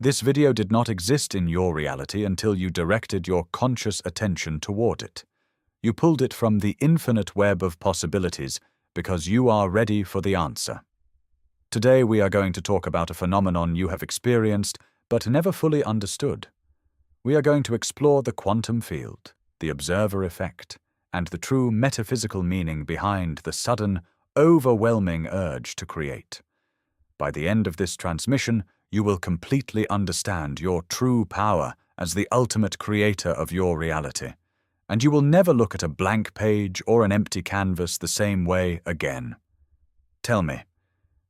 This video did not exist in your reality until you directed your conscious attention toward it. You pulled it from the infinite web of possibilities because you are ready for the answer. Today we are going to talk about a phenomenon you have experienced but never fully understood. We are going to explore the quantum field, the observer effect, and the true metaphysical meaning behind the sudden, overwhelming urge to create. By the end of this transmission, you will completely understand your true power as the ultimate creator of your reality, and you will never look at a blank page or an empty canvas the same way again. Tell me,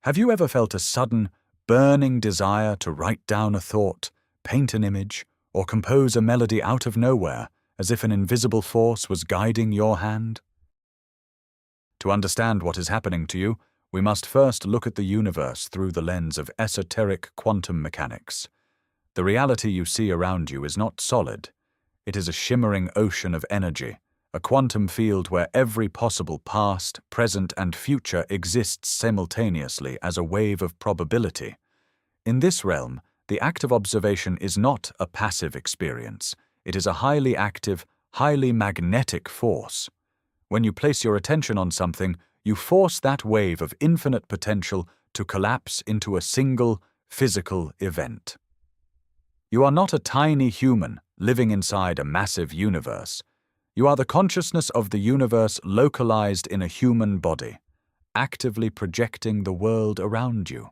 have you ever felt a sudden, burning desire to write down a thought, paint an image, or compose a melody out of nowhere, as if an invisible force was guiding your hand? To understand what is happening to you, we must first look at the universe through the lens of esoteric quantum mechanics. The reality you see around you is not solid. It is a shimmering ocean of energy, a quantum field where every possible past, present, and future exists simultaneously as a wave of probability. In this realm, the act of observation is not a passive experience. It is a highly active, highly magnetic force. When you place your attention on something, you force that wave of infinite potential to collapse into a single, physical event. You are not a tiny human living inside a massive universe. You are the consciousness of the universe localized in a human body, actively projecting the world around you.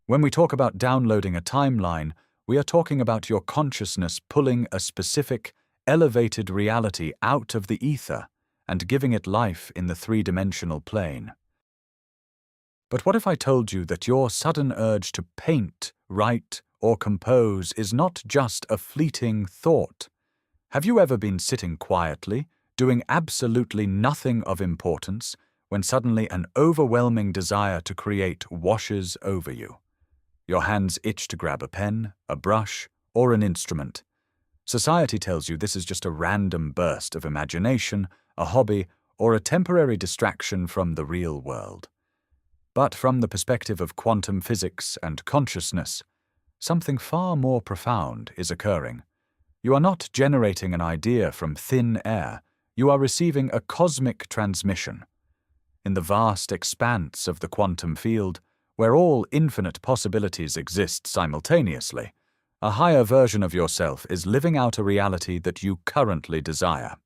When we talk about downloading a timeline, we are talking about your consciousness pulling a specific, elevated reality out of the ether and giving it life in the three-dimensional plane. But what if I told you that your sudden urge to paint, write, or compose is not just a fleeting thought? Have you ever been sitting quietly, doing absolutely nothing of importance, when suddenly an overwhelming desire to create washes over you? Your hands itch to grab a pen, a brush, or an instrument. Society tells you this is just a random burst of imagination, a hobby, or a temporary distraction from the real world. But from the perspective of quantum physics and consciousness, something far more profound is occurring. You are not generating an idea from thin air, you are receiving a cosmic transmission. In the vast expanse of the quantum field, where all infinite possibilities exist simultaneously, a higher version of yourself is living out a reality that you currently desire.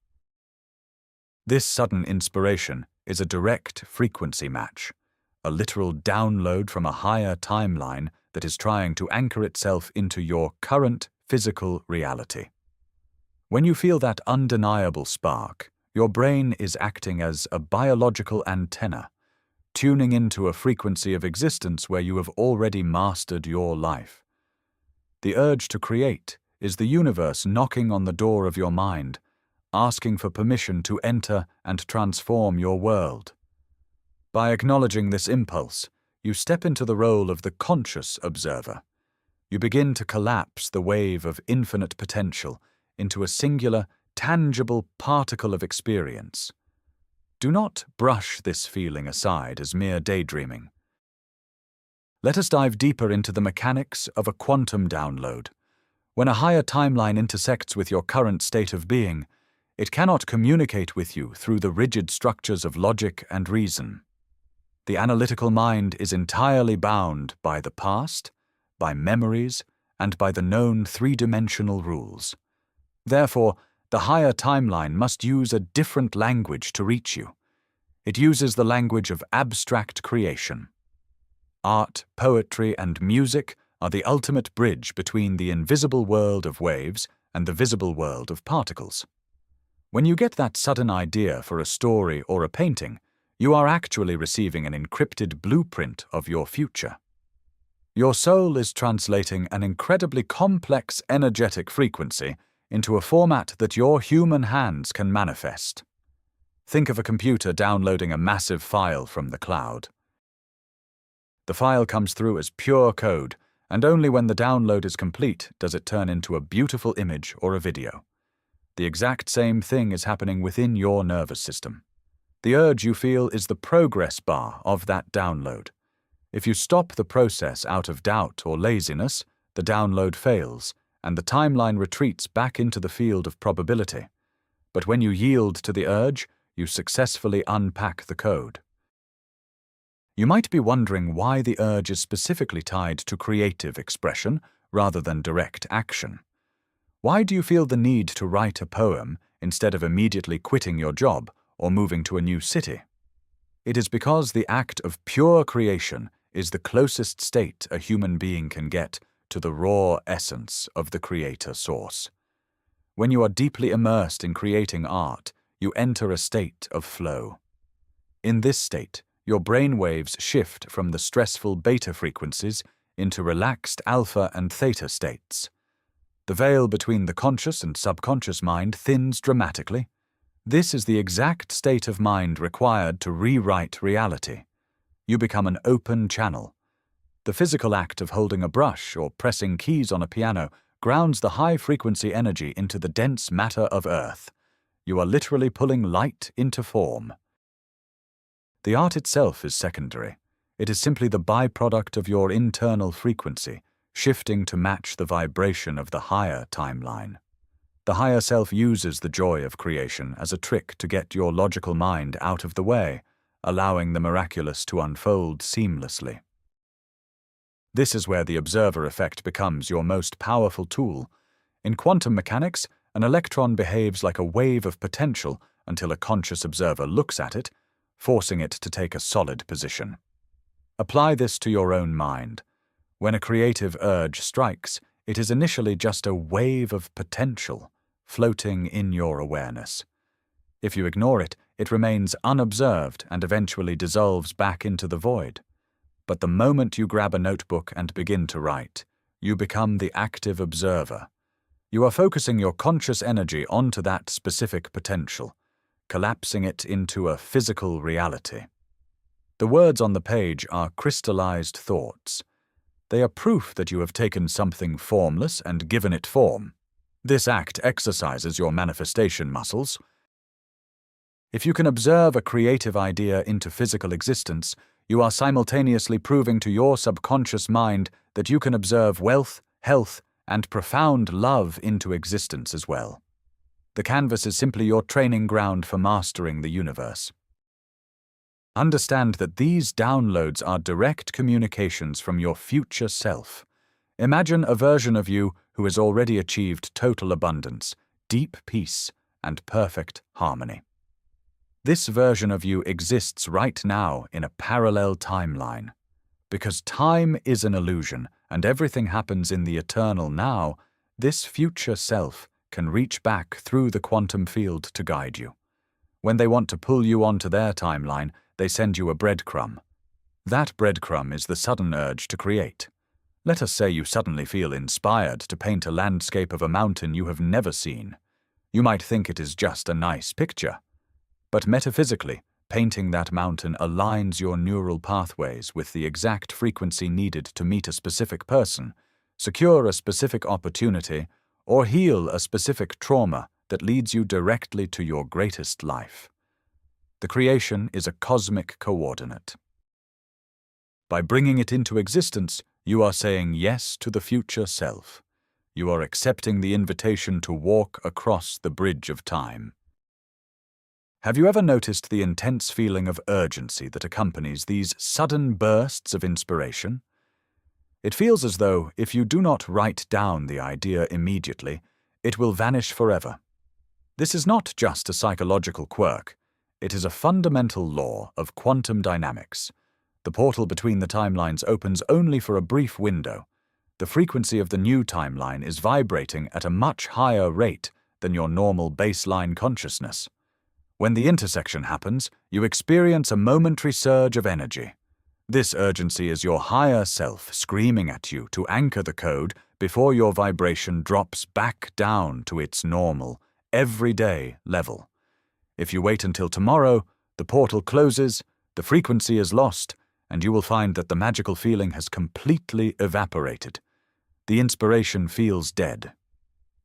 This sudden inspiration is a direct frequency match, a literal download from a higher timeline that is trying to anchor itself into your current physical reality. When you feel that undeniable spark, your brain is acting as a biological antenna, tuning into a frequency of existence where you have already mastered your life. The urge to create is the universe knocking on the door of your mind, asking for permission to enter and transform your world. By acknowledging this impulse, you step into the role of the conscious observer. You begin to collapse the wave of infinite potential into a singular, tangible particle of experience. Do not brush this feeling aside as mere daydreaming. Let us dive deeper into the mechanics of a quantum download. When a higher timeline intersects with your current state of being, it cannot communicate with you through the rigid structures of logic and reason. The analytical mind is entirely bound by the past, by memories, and by the known three-dimensional rules. Therefore, the higher timeline must use a different language to reach you. It uses the language of abstract creation. Art, poetry, and music are the ultimate bridge between the invisible world of waves and the visible world of particles. When you get that sudden idea for a story or a painting, you are actually receiving an encrypted blueprint of your future. Your soul is translating an incredibly complex energetic frequency into a format that your human hands can manifest. Think of a computer downloading a massive file from the cloud. The file comes through as pure code, and only when the download is complete does it turn into a beautiful image or a video. The exact same thing is happening within your nervous system. The urge you feel is the progress bar of that download. If you stop the process out of doubt or laziness, the download fails, and the timeline retreats back into the field of probability. But when you yield to the urge, you successfully unpack the code. You might be wondering why the urge is specifically tied to creative expression rather than direct action. Why do you feel the need to write a poem instead of immediately quitting your job or moving to a new city? It is because the act of pure creation is the closest state a human being can get to the raw essence of the creator source. When you are deeply immersed in creating art, you enter a state of flow. In this state, your brain waves shift from the stressful beta frequencies into relaxed alpha and theta states. The veil between the conscious and subconscious mind thins dramatically. This is the exact state of mind required to rewrite reality. You become an open channel. The physical act of holding a brush or pressing keys on a piano grounds the high-frequency energy into the dense matter of Earth. You are literally pulling light into form. The art itself is secondary. It is simply the byproduct of your internal frequency, shifting to match the vibration of the higher timeline. The higher self uses the joy of creation as a trick to get your logical mind out of the way, allowing the miraculous to unfold seamlessly. This is where the observer effect becomes your most powerful tool. In quantum mechanics, an electron behaves like a wave of potential until a conscious observer looks at it, forcing it to take a solid position. Apply this to your own mind. When a creative urge strikes, it is initially just a wave of potential floating in your awareness. If you ignore it, it remains unobserved and eventually dissolves back into the void. But the moment you grab a notebook and begin to write, you become the active observer. You are focusing your conscious energy onto that specific potential, collapsing it into a physical reality. The words on the page are crystallized thoughts. They are proof that you have taken something formless and given it form. This act exercises your manifestation muscles. If you can observe a creative idea into physical existence, you are simultaneously proving to your subconscious mind that you can observe wealth, health, and profound love into existence as well. The canvas is simply your training ground for mastering the universe. Understand that these downloads are direct communications from your future self. Imagine a version of you who has already achieved total abundance, deep peace, and perfect harmony. This version of you exists right now in a parallel timeline. Because time is an illusion and everything happens in the eternal now, this future self can reach back through the quantum field to guide you. When they want to pull you onto their timeline, they send you a breadcrumb. That breadcrumb is the sudden urge to create. Let us say you suddenly feel inspired to paint a landscape of a mountain you have never seen. You might think it is just a nice picture. But metaphysically, painting that mountain aligns your neural pathways with the exact frequency needed to meet a specific person, secure a specific opportunity, or heal a specific trauma that leads you directly to your greatest life. The creation is a cosmic coordinate. By bringing it into existence, you are saying yes to the future self. You are accepting the invitation to walk across the bridge of time. Have you ever noticed the intense feeling of urgency that accompanies these sudden bursts of inspiration? It feels as though if you do not write down the idea immediately, it will vanish forever. This is not just a psychological quirk. It is a fundamental law of quantum dynamics. The portal between the timelines opens only for a brief window. The frequency of the new timeline is vibrating at a much higher rate than your normal baseline consciousness. When the intersection happens, you experience a momentary surge of energy. This urgency is your higher self screaming at you to anchor the code before your vibration drops back down to its normal, everyday level. If you wait until tomorrow, the portal closes, the frequency is lost, and you will find that the magical feeling has completely evaporated. The inspiration feels dead.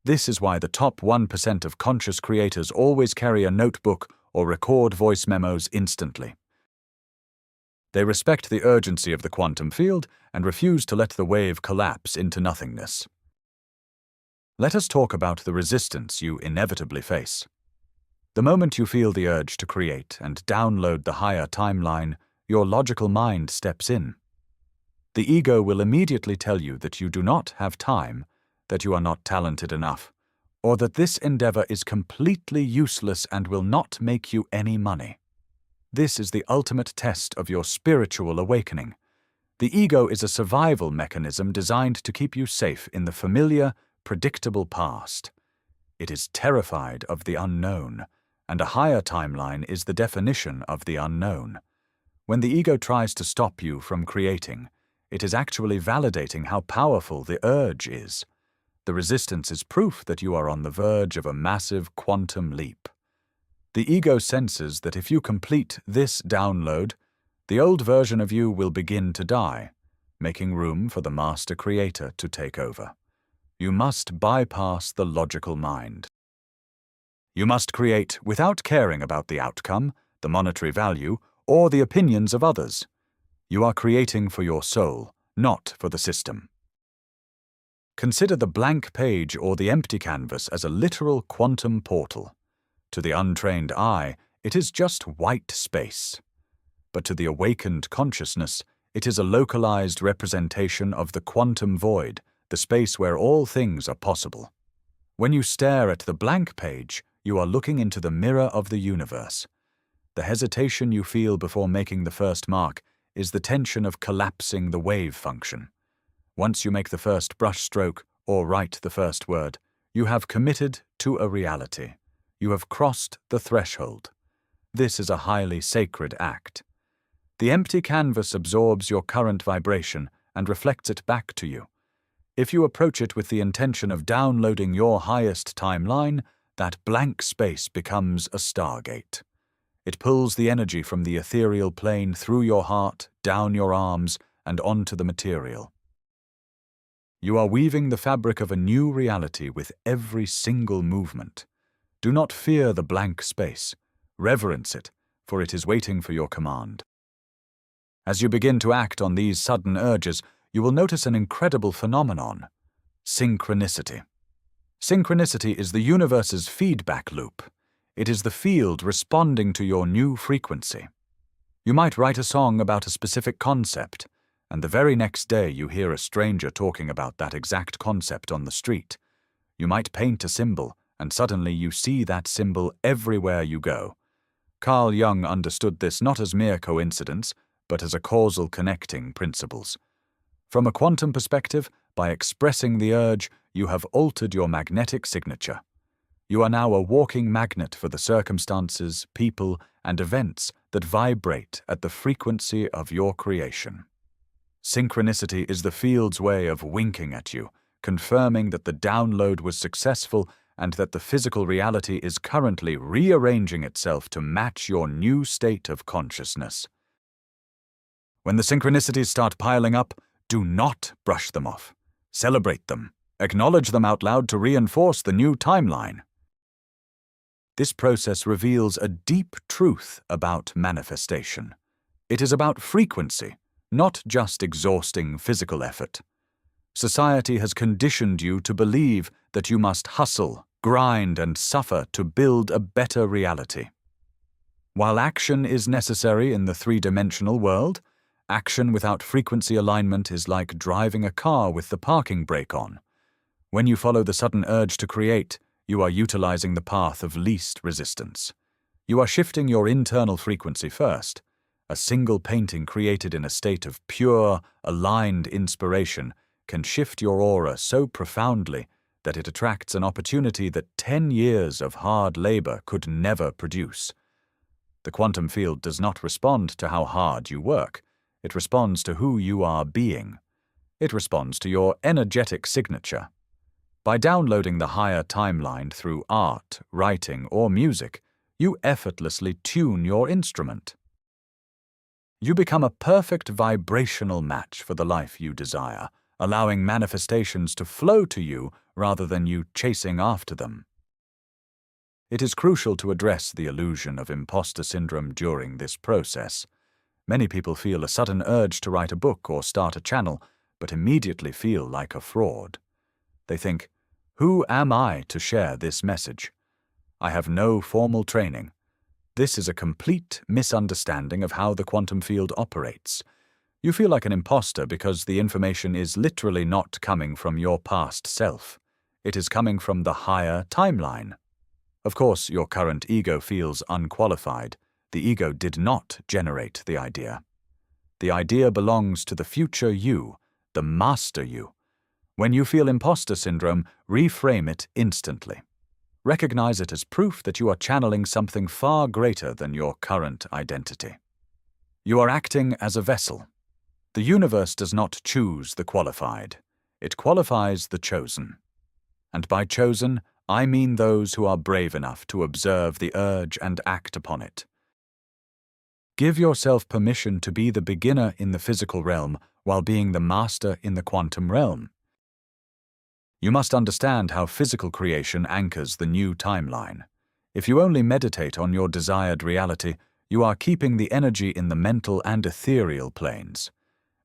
This is why the top 1% of conscious creators always carry a notebook or record voice memos instantly. They respect the urgency of the quantum field and refuse to let the wave collapse into nothingness. Let us talk about the resistance you inevitably face. The moment you feel the urge to create and download the higher timeline, your logical mind steps in. The ego will immediately tell you that you do not have time, that you are not talented enough, or that this endeavor is completely useless and will not make you any money. This is the ultimate test of your spiritual awakening. The ego is a survival mechanism designed to keep you safe in the familiar, predictable past. It is terrified of the unknown, and a higher timeline is the definition of the unknown. When the ego tries to stop you from creating, it is actually validating how powerful the urge is. The resistance is proof that you are on the verge of a massive quantum leap. The ego senses that if you complete this download, the old version of you will begin to die, making room for the master creator to take over. You must bypass the logical mind. You must create without caring about the outcome, the monetary value, or the opinions of others. You are creating for your soul, not for the system. Consider the blank page or the empty canvas as a literal quantum portal. To the untrained eye, it is just white space. But to the awakened consciousness, it is a localized representation of the quantum void, the space where all things are possible. When you stare at the blank page, you are looking into the mirror of the universe. The hesitation you feel before making the first mark is the tension of collapsing the wave function. Once you make the first brush stroke or write the first word, you have committed to a reality. You have crossed the threshold. This is a highly sacred act. The empty canvas absorbs your current vibration and reflects it back to you. If you approach it with the intention of downloading your highest timeline, that blank space becomes a stargate. It pulls the energy from the ethereal plane through your heart, down your arms, and onto the material. You are weaving the fabric of a new reality with every single movement. Do not fear the blank space. Reverence it, for it is waiting for your command. As you begin to act on these sudden urges, you will notice an incredible phenomenon: synchronicity. Synchronicity is the universe's feedback loop. It is the field responding to your new frequency. You might write a song about a specific concept, and the very next day you hear a stranger talking about that exact concept on the street. You might paint a symbol, and suddenly you see that symbol everywhere you go. Carl Jung understood this not as mere coincidence, but as a causal connecting principles. From a quantum perspective, by expressing the urge, you have altered your magnetic signature. You are now a walking magnet for the circumstances, people, and events that vibrate at the frequency of your creation. Synchronicity is the field's way of winking at you, confirming that the download was successful and that the physical reality is currently rearranging itself to match your new state of consciousness. When the synchronicities start piling up, do not brush them off. Celebrate them. Acknowledge them out loud to reinforce the new timeline. This process reveals a deep truth about manifestation. It is about frequency, not just exhausting physical effort. Society has conditioned you to believe that you must hustle, grind, and suffer to build a better reality. While action is necessary in the three-dimensional world, action without frequency alignment is like driving a car with the parking brake on. When you follow the sudden urge to create, you are utilizing the path of least resistance. You are shifting your internal frequency first. A single painting created in a state of pure, aligned inspiration can shift your aura so profoundly that it attracts an opportunity that 10 years of hard labor could never produce. The quantum field does not respond to how hard you work. It responds to who you are being. It responds to your energetic signature. By downloading the higher timeline through art, writing, or music, you effortlessly tune your instrument. You become a perfect vibrational match for the life you desire, allowing manifestations to flow to you rather than you chasing after them. It is crucial to address the illusion of imposter syndrome during this process. Many people feel a sudden urge to write a book or start a channel, but immediately feel like a fraud. They think, "Who am I to share this message? I have no formal training." This is a complete misunderstanding of how the quantum field operates. You feel like an imposter because the information is literally not coming from your past self. It is coming from the higher timeline. Of course, your current ego feels unqualified. The ego did not generate the idea. The idea belongs to the future you, the master you. When you feel imposter syndrome, reframe it instantly. Recognize it as proof that you are channeling something far greater than your current identity. You are acting as a vessel. The universe does not choose the qualified. It qualifies the chosen. And by chosen, I mean those who are brave enough to observe the urge and act upon it. Give yourself permission to be the beginner in the physical realm while being the master in the quantum realm. You must understand how physical creation anchors the new timeline. If you only meditate on your desired reality, you are keeping the energy in the mental and ethereal planes.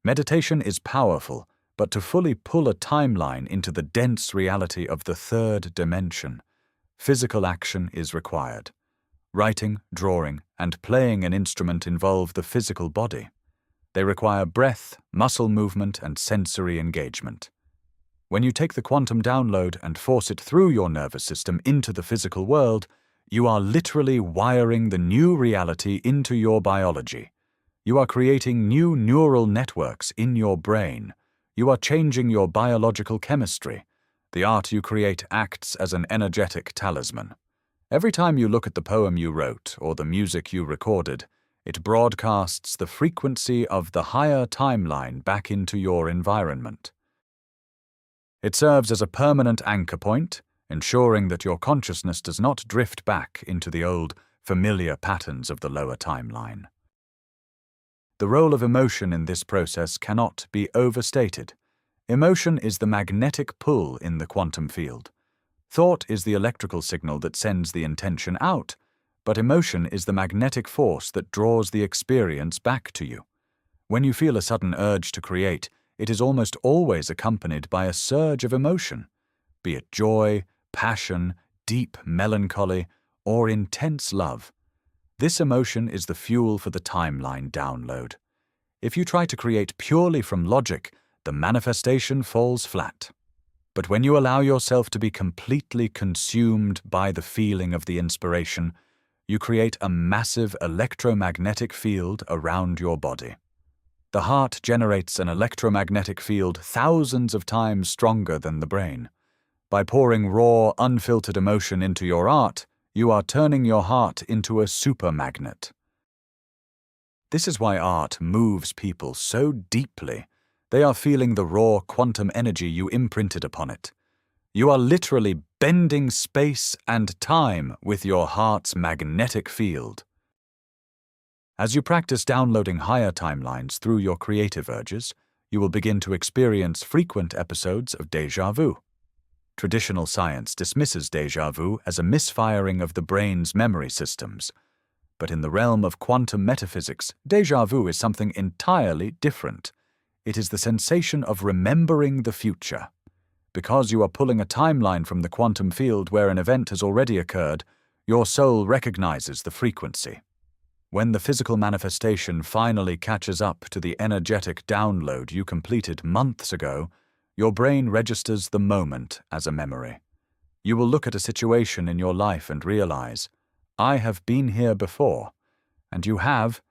Meditation is powerful, but to fully pull a timeline into the dense reality of the third dimension, physical action is required. Writing, drawing, and playing an instrument involve the physical body. They require breath, muscle movement, and sensory engagement. When you take the quantum download and force it through your nervous system into the physical world, you are literally wiring the new reality into your biology. You are creating new neural networks in your brain. You are changing your biological chemistry. The art you create acts as an energetic talisman. Every time you look at the poem you wrote or the music you recorded, it broadcasts the frequency of the higher timeline back into your environment. It serves as a permanent anchor point, ensuring that your consciousness does not drift back into the old, familiar patterns of the lower timeline. The role of emotion in this process cannot be overstated. Emotion is the magnetic pull in the quantum field. Thought is the electrical signal that sends the intention out, but emotion is the magnetic force that draws the experience back to you. When you feel a sudden urge to create, it is almost always accompanied by a surge of emotion, be it joy, passion, deep melancholy, or intense love. This emotion is the fuel for the timeline download. If you try to create purely from logic, the manifestation falls flat. But when you allow yourself to be completely consumed by the feeling of the inspiration, you create a massive electromagnetic field around your body. The heart generates an electromagnetic field thousands of times stronger than the brain. By pouring raw, unfiltered emotion into your art, you are turning your heart into a supermagnet. This is why art moves people so deeply. They are feeling the raw quantum energy you imprinted upon it. You are literally bending space and time with your heart's magnetic field. As you practice downloading higher timelines through your creative urges, you will begin to experience frequent episodes of déjà vu. Traditional science dismisses déjà vu as a misfiring of the brain's memory systems. But in the realm of quantum metaphysics, déjà vu is something entirely different. It is the sensation of remembering the future. Because you are pulling a timeline from the quantum field where an event has already occurred, your soul recognizes the frequency. When the physical manifestation finally catches up to the energetic download you completed months ago, your brain registers the moment as a memory. You will look at a situation in your life and realize, I have been here before. And you have.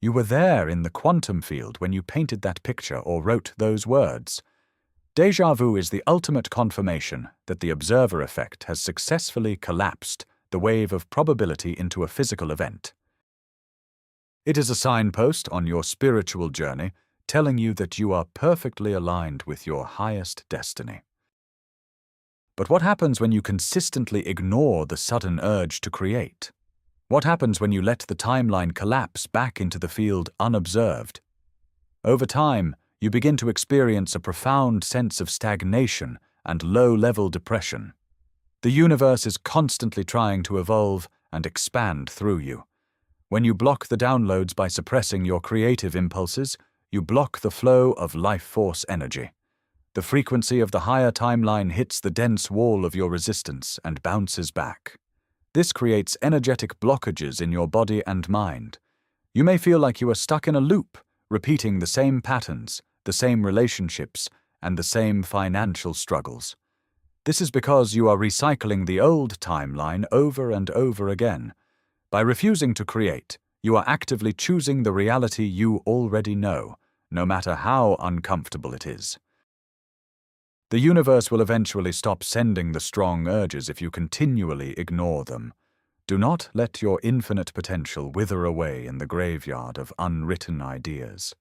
You were there in the quantum field when you painted that picture or wrote those words. Déjà vu is the ultimate confirmation that the observer effect has successfully collapsed the wave of probability into a physical event. It is a signpost on your spiritual journey telling you that you are perfectly aligned with your highest destiny. But what happens when you consistently ignore the sudden urge to create? What happens when you let the timeline collapse back into the field unobserved? Over time, you begin to experience a profound sense of stagnation and low-level depression. The universe is constantly trying to evolve and expand through you. When you block the downloads by suppressing your creative impulses, you block the flow of life force energy. The frequency of the higher timeline hits the dense wall of your resistance and bounces back. This creates energetic blockages in your body and mind. You may feel like you are stuck in a loop, repeating the same patterns, the same relationships, and the same financial struggles. This is because you are recycling the old timeline over and over again. By refusing to create, you are actively choosing the reality you already know, no matter how uncomfortable it is. The universe will eventually stop sending the strong urges if you continually ignore them. Do not let your infinite potential wither away in the graveyard of unwritten ideas.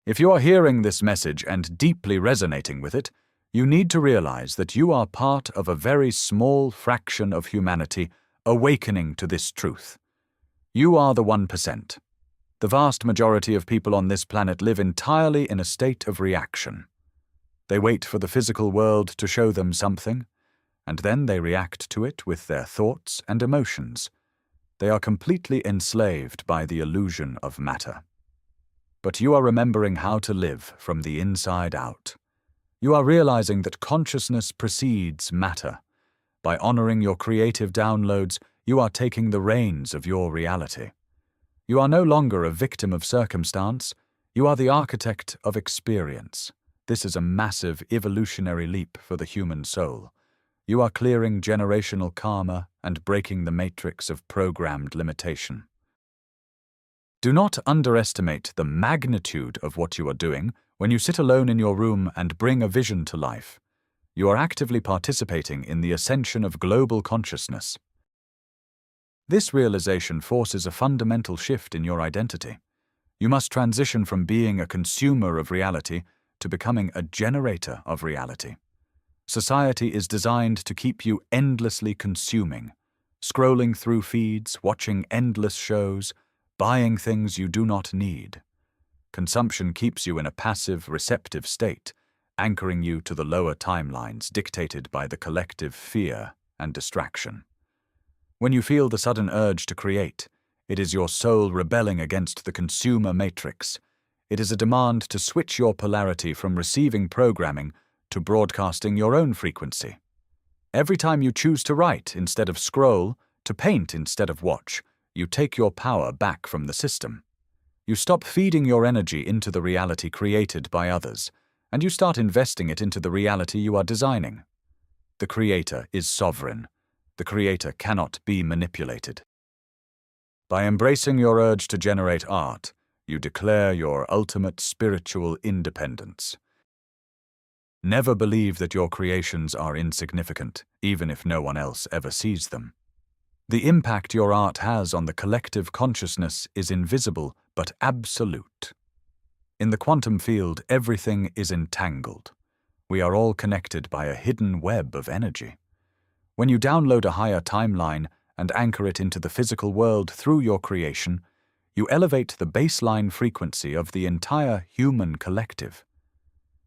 If you are hearing this message and deeply resonating with it, you need to realize that you are part of a very small fraction of humanity awakening to this truth. You are the 1%. The vast majority of people on this planet live entirely in a state of reaction. They wait for the physical world to show them something, and then they react to it with their thoughts and emotions. They are completely enslaved by the illusion of matter. But you are remembering how to live from the inside out. You are realizing that consciousness precedes matter. By honoring your creative downloads, you are taking the reins of your reality. You are no longer a victim of circumstance, you are the architect of experience. This is a massive evolutionary leap for the human soul. You are clearing generational karma and breaking the matrix of programmed limitation. Do not underestimate the magnitude of what you are doing when you sit alone in your room and bring a vision to life. You are actively participating in the ascension of global consciousness. This realization forces a fundamental shift in your identity. You must transition from being a consumer of reality to becoming a generator of reality. Society is designed to keep you endlessly consuming, scrolling through feeds, watching endless shows, buying things you do not need. Consumption keeps you in a passive, receptive state, anchoring you to the lower timelines dictated by the collective fear and distraction. When you feel the sudden urge to create, it is your soul rebelling against the consumer matrix. It is a demand to switch your polarity from receiving programming to broadcasting your own frequency. Every time you choose to write instead of scroll, to paint instead of watch, you take your power back from the system. You stop feeding your energy into the reality created by others, and you start investing it into the reality you are designing. The creator is sovereign. The creator cannot be manipulated. By embracing your urge to generate art, you declare your ultimate spiritual independence. Never believe that your creations are insignificant, even if no one else ever sees them. The impact your art has on the collective consciousness is invisible but absolute. In the quantum field, everything is entangled. We are all connected by a hidden web of energy. When you download a higher timeline and anchor it into the physical world through your creation, you elevate the baseline frequency of the entire human collective.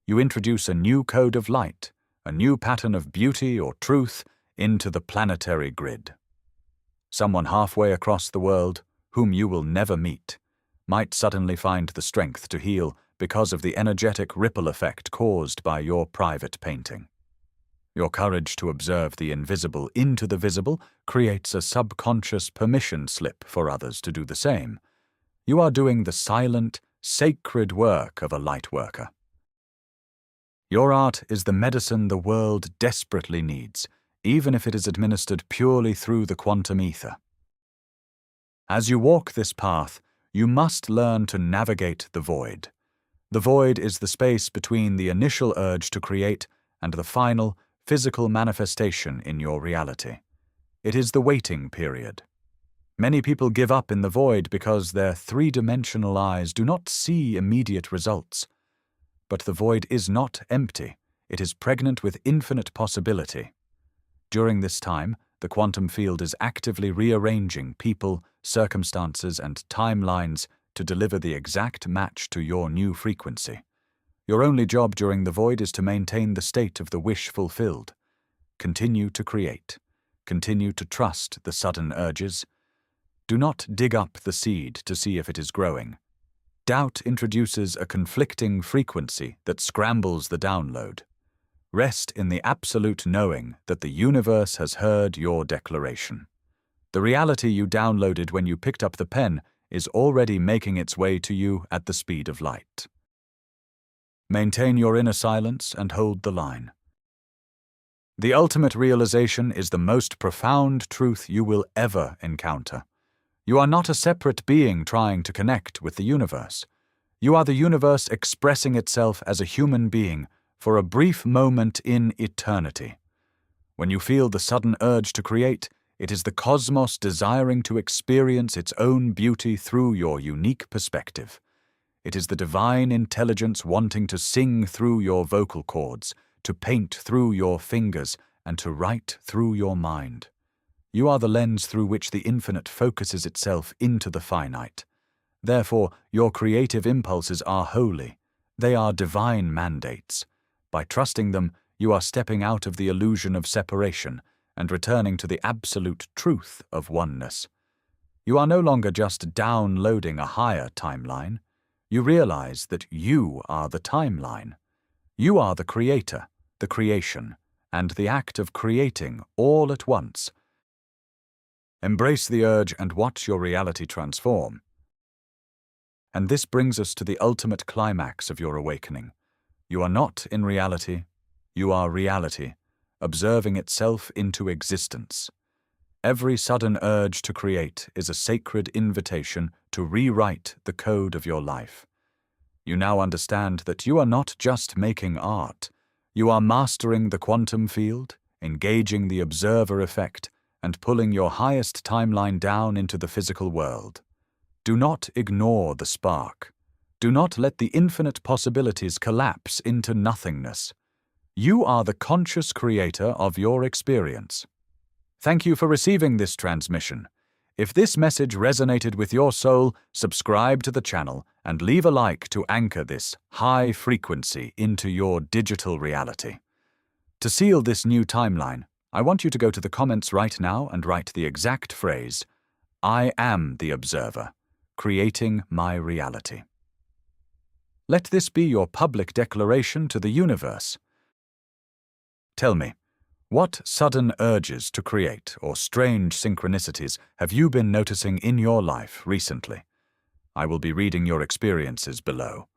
You introduce a new code of light, a new pattern of beauty or truth into the planetary grid. Someone halfway across the world, whom you will never meet, might suddenly find the strength to heal because of the energetic ripple effect caused by your private painting. Your courage to observe the invisible into the visible creates a subconscious permission slip for others to do the same. You are doing the silent, sacred work of a light worker. Your art is the medicine the world desperately needs, even if it is administered purely through the quantum ether. As you walk this path, you must learn to navigate the void. The void is the space between the initial urge to create and the final, physical manifestation in your reality. It is the waiting period. Many people give up in the void because their three-dimensional eyes do not see immediate results. But the void is not empty. It is pregnant with infinite possibility. During this time, the quantum field is actively rearranging people, circumstances, and timelines to deliver the exact match to your new frequency. Your only job during the void is to maintain the state of the wish fulfilled. Continue to create. Continue to trust the sudden urges. Do not dig up the seed to see if it is growing. Doubt introduces a conflicting frequency that scrambles the download. Rest in the absolute knowing that the universe has heard your declaration. The reality you downloaded when you picked up the pen is already making its way to you at the speed of light. Maintain your inner silence and hold the line. The ultimate realization is the most profound truth you will ever encounter. You are not a separate being trying to connect with the universe. You are the universe expressing itself as a human being for a brief moment in eternity. When you feel the sudden urge to create, it is the cosmos desiring to experience its own beauty through your unique perspective. It is the divine intelligence wanting to sing through your vocal cords, to paint through your fingers, and to write through your mind. You are the lens through which the infinite focuses itself into the finite. Therefore, your creative impulses are holy. They are divine mandates. By trusting them, you are stepping out of the illusion of separation and returning to the absolute truth of oneness. You are no longer just downloading a higher timeline. You realize that you are the timeline. You are the creator, the creation, and the act of creating all at once. Embrace the urge and watch your reality transform. And this brings us to the ultimate climax of your awakening. You are not in reality, you are reality, observing itself into existence. Every sudden urge to create is a sacred invitation to rewrite the code of your life. You now understand that you are not just making art, you are mastering the quantum field, engaging the observer effect, and pulling your highest timeline down into the physical world. Do not ignore the spark. Do not let the infinite possibilities collapse into nothingness. You are the conscious creator of your experience. Thank you for receiving this transmission. If this message resonated with your soul, subscribe to the channel and leave a like to anchor this high frequency into your digital reality. To seal this new timeline, I want you to go to the comments right now and write the exact phrase, "I am the observer, creating my reality." Let this be your public declaration to the universe. Tell me, what sudden urges to create or strange synchronicities have you been noticing in your life recently? I will be reading your experiences below.